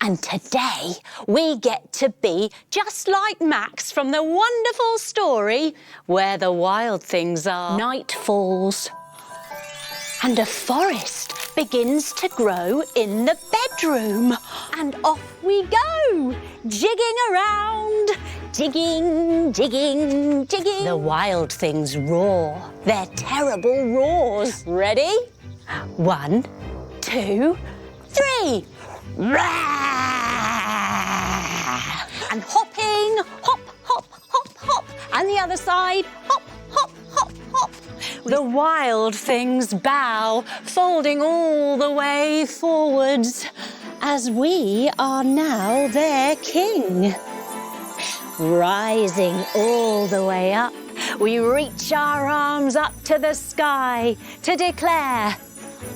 And today we get to be just like Max from the wonderful story Where the Wild Things Are. Night falls and a forest begins to grow in the bedroom. And off we go, jigging around. Jigging, jigging, jigging. The wild things roar, their terrible roars. Ready? 1, 2, 3. And hopping, hop, hop, hop, hop. And the other side, hop, hop, hop, hop. The wild things bow, folding all the way forwards, as we are now their king. Rising all the way up, we reach our arms up to the sky to declare,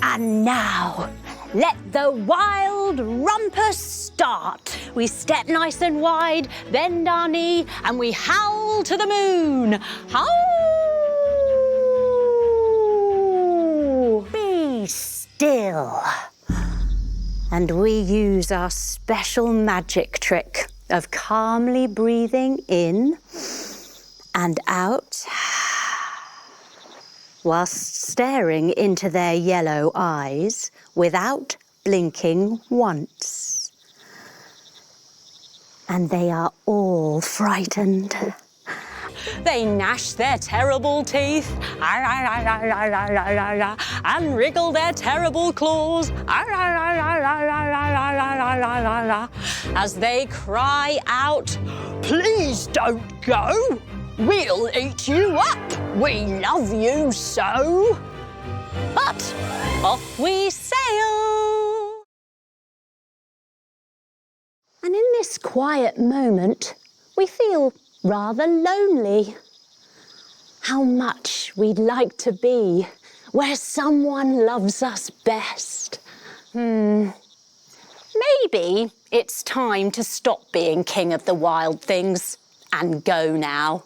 and now, let the wild rumpus start. We step nice and wide, bend our knee, and we howl to the moon. Howl! Be still. And we use our special magic trick of calmly breathing in and out whilst staring into their yellow eyes without blinking once. And they are all frightened. They gnash their terrible teeth and wriggle their terrible claws as they cry out, "Please don't go! We'll eat you up! We love you so!" But off we sail. And in this quiet moment, we feel rather lonely. How much we'd like to be where someone loves us best. Maybe it's time to stop being king of the wild things and go now.